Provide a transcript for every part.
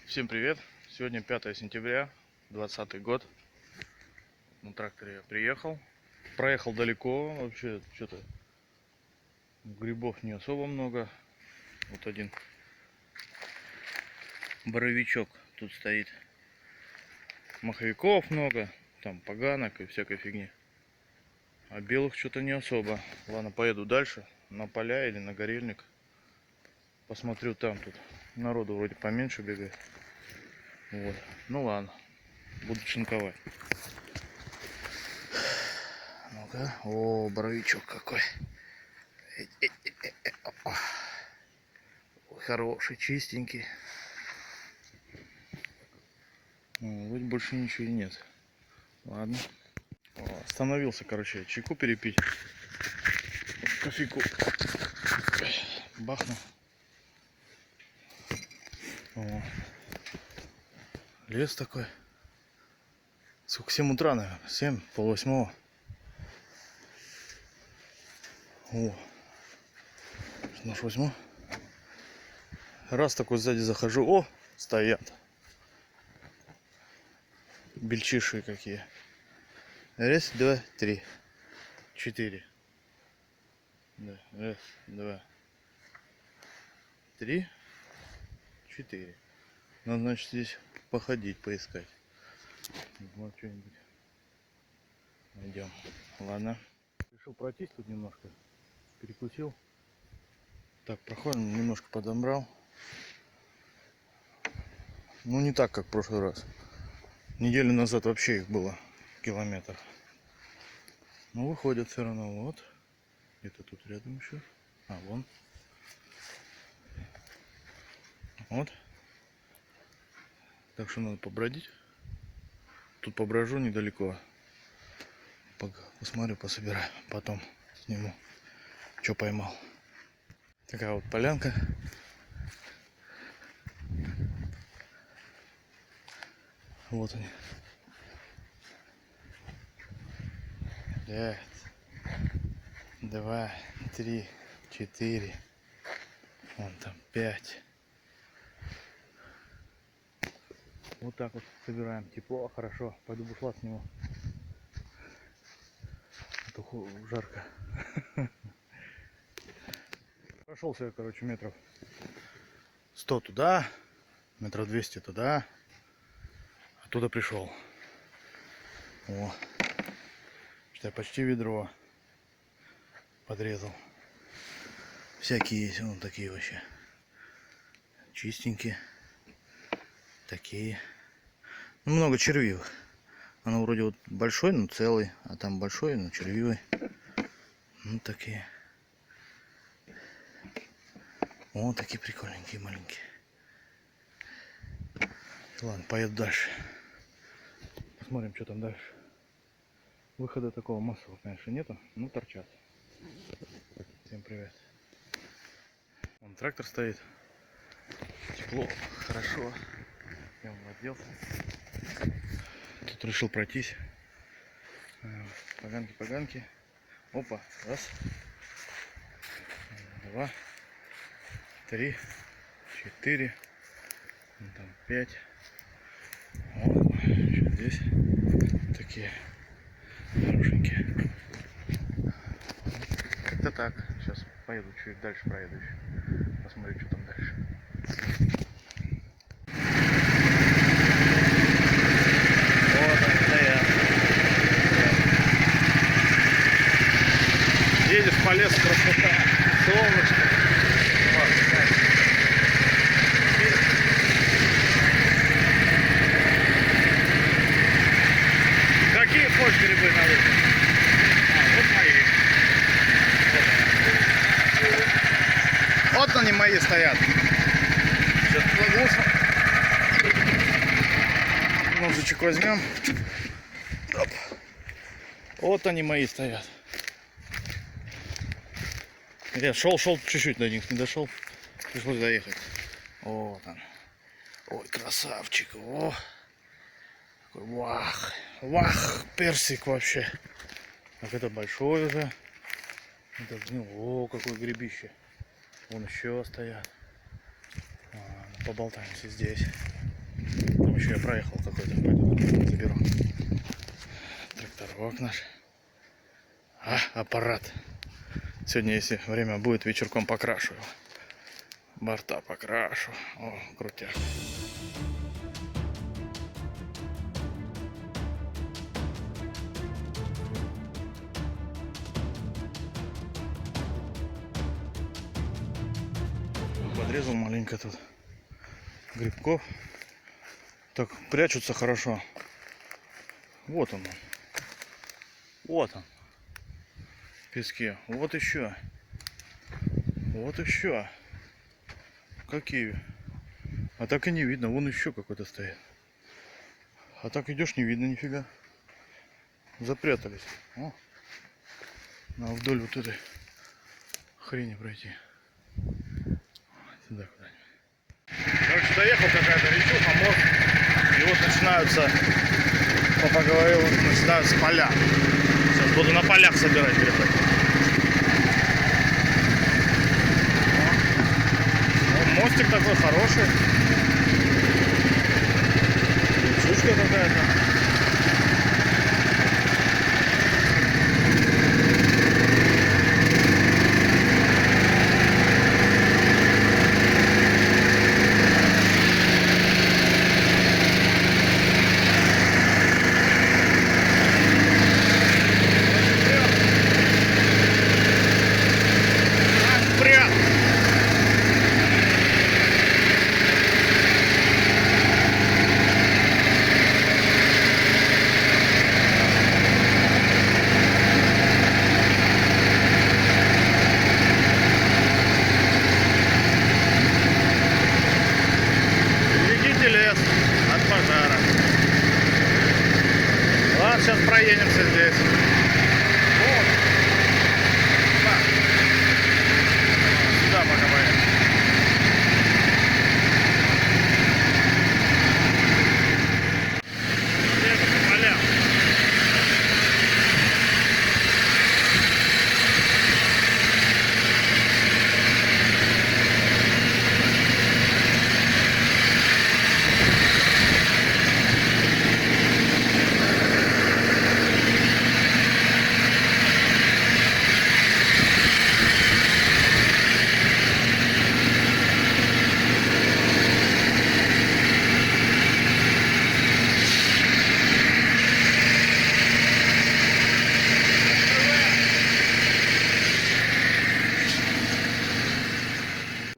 Всем привет! Сегодня 5 сентября 2020 год. На тракторе я приехал. Проехал далеко. Вообще что-то грибов не особо много. Вот один боровичок тут стоит. Маховиков много. Там поганок и всякой фигни. А белых что-то не особо. Ладно, поеду дальше. На поля или на горельник. Посмотрю там. Тут народу вроде поменьше бегает. Вот. Ну ладно. Буду шинковать. Ну-ка. О, боровичок какой. Хороший, чистенький. Вроде больше ничего и нет. Ладно. Остановился, короче, чайку перепить. Кофейку бахну. О. Лес такой. Сколько, 7 утра, наверное. 7, пол-8. О. Нож возьму. Раз такой сзади захожу. О, стоят. Бельчиши какие. Раз, два, три. 4. Да. Раз, два. 3. 4. Надо, значит, здесь походить, поискать. Вот что-нибудь найдем. Ладно. Решил пройтись тут немножко. Перекусил. Так, проходим, немножко подобрал. Ну, не так, как в прошлый раз. Неделю назад вообще их было километр. Но выходят все равно. Вот. Где-то тут рядом еще. А, вон. Вот. Так что надо побродить. Тут поброжу недалеко. Посмотрю, пособираю. Потом сниму, что поймал. Такая вот полянка. Вот они. 5, 2, 3, 4. Вон там 5. Вот так вот собираем. Тепло, хорошо. Пойду бушлат сниму. А то жарко. Прошелся я, короче, метров 100 туда, метров 200 туда. Оттуда пришел. О, считай, почти ведро подрезал. Всякие есть, вон такие вообще. Чистенькие. Такие. Ну, много червивых. Оно вроде вот большой, но целый. А там большой, но червивый. Ну, такие. О, такие прикольненькие, маленькие. Ладно, поеду дальше. Посмотрим, что там дальше. Выхода такого массового, конечно, нету, но торчат. Всем привет. Вон трактор стоит. Тепло, хорошо. Я оделся. Тут решил пройтись. Поганки. Опа, раз. 2, 3, 4. Вон там 5. Вот, что здесь такие хорошенькие. Как-то так. Сейчас поеду чуть дальше, проеду еще. Посмотрю, что там дальше. Вот они стоят. Едешь по лесу, красота. Солнышко. Какие хочешь грибы на выход? Вот мои. Вот они мои стоят. Сейчас заглушу. Ножичек возьмем. Оп. Вот они мои стоят. Я шел чуть-чуть до них, не дошел. Пришлось доехать. Вот он. Ой, красавчик. О. Вах, персик вообще. Так это большой уже. Это, о, какое грибище. Вон еще стоят. Поболтаемся здесь. Там еще я проехал какой-то. Пойду заберу. Тракторок наш. Аппарат. Сегодня, если время будет, вечерком покрашу его. Борта покрашу. О, крутяк. Подрезал маленько тут грибков. Так прячутся хорошо. Вот он. Вот он. В песке. Вот еще. Вот еще. Какие? А так и не видно. Вон еще какой-то стоит. А так идешь, не видно нифига. Запрятались. О. Надо вдоль вот этой хрени пройти. Сюда куда-нибудь. Короче, доехал, какая-то речуха, мост. И вот начинаются, папа говорил, начинаются поля. Сейчас буду на полях собирать грибы. Мостик такой хороший. Речушка какая-то. Ладно, сейчас проедемся здесь. Вот. Сюда пока поедем. Это по полям.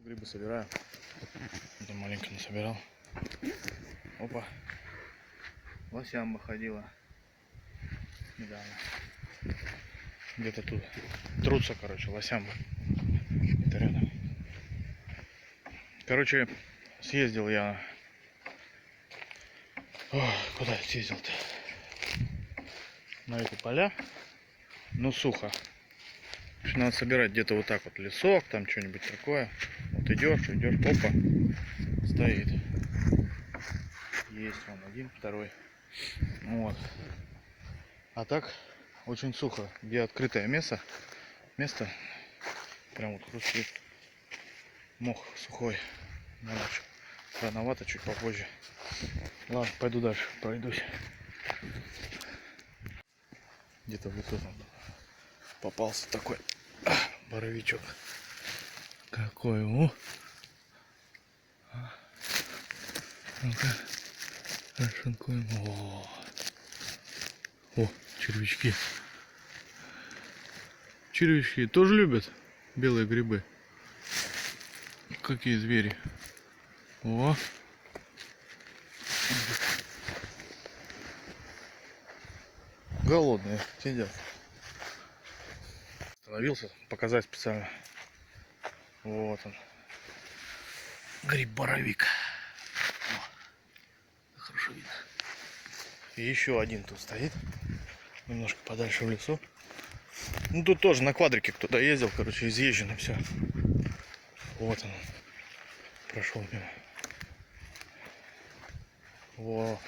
Грибы собираю. Это маленько насобирал. Опа. Лосямба ходила недавно. Где-то тут. Трутся, короче, лосямба. Это рядом. Короче, съездил я. Ох, куда я съездил-то? На эти поля. Ну, сухо. Надо собирать где-то вот так вот лесок, там что-нибудь такое. Вот идешь, опа, стоит. Есть вон один, второй. Вот. А так очень сухо. Где открытое место, прям вот хрустит. Мох сухой. Надо рановато, чуть попозже. Ладно, пойду дальше, пройдусь. Где-то вот тут попался такой боровичок. Какой, о! Ну-ка, расшинкуем. О, червячки. Червячки тоже любят белые грибы. Какие звери. О! Голодные сидят. Остановился показать специально. Вот он. Гриб-боровик. Хорошо видно. И еще один тут стоит. Немножко подальше в лесу. Ну тут тоже на квадрике кто-то ездил, короче, изъезжено все. Вот он. Прошел мимо. Во.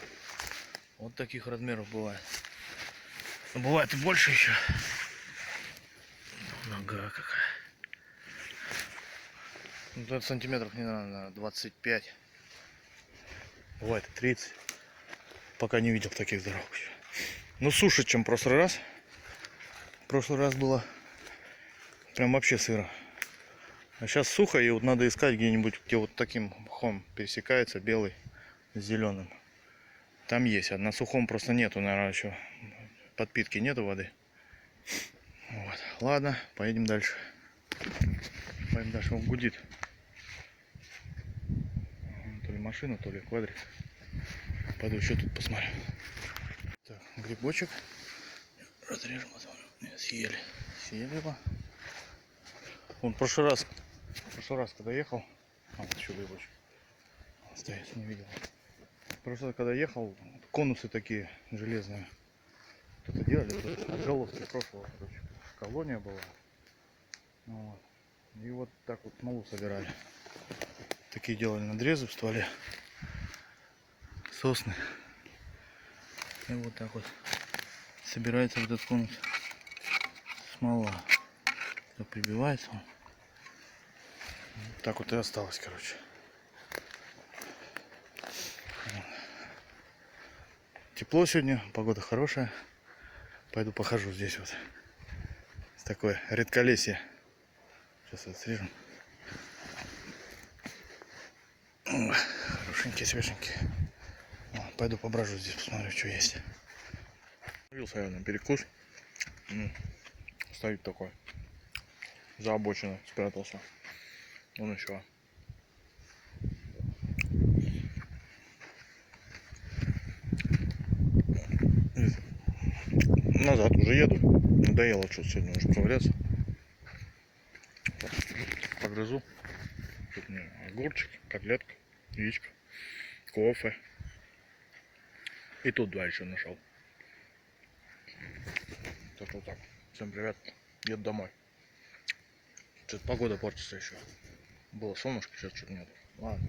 Вот таких размеров бывает. Но бывает и больше еще. Нога какая. Ну, тут сантиметров не надо, 25. бывает и 30. Пока не видел таких здоровых еще. Ну, суше, чем в прошлый раз. В прошлый раз было прям вообще сыро. А сейчас сухо, и вот надо искать где-нибудь, где вот таким мхом пересекается белый с зеленым. Там есть, а на сухом просто нету, наверное, еще подпитки нету воды. Вот. Ладно, поедем дальше. Поедем дальше, он гудит. То ли машина, то ли квадрик. Пойду еще тут посмотрю. Так, грибочек. Разрежем, посмотрим. Нет, съели. Съели его. Он в прошлый раз, когда ехал. А, вот еще грибочек. Стоит, не видел. В прошлый раз, когда ехал, конусы такие железные. Что-то делали, тут отголоски прошлого, короче. Колония была. Вот. И вот так вот смолу собирали. Такие делали надрезы в стволе. Сосны. И вот так вот собирается в этот конус смола. Так прибивается он. Вот так вот и осталось, короче. Тепло сегодня, погода хорошая. Пойду похожу здесь вот. Такое редколесье. Сейчас отсрежем. Хорошенькие, свеженькие. Пойду поброжу здесь, посмотрю, что есть. Появился я на перекус. Стоит такой. За обочиной спрятался. Он еще. Назад уже еду. Надоело что-то сегодня уже ковыряться. Погрызу. Тут у меня огурчик, котлетка, яичко, кофе. И тут два еще нашел. Так что так. Всем привет. Еду домой. Что-то погода портится еще. Было солнышко, сейчас что-то нет. Ладно.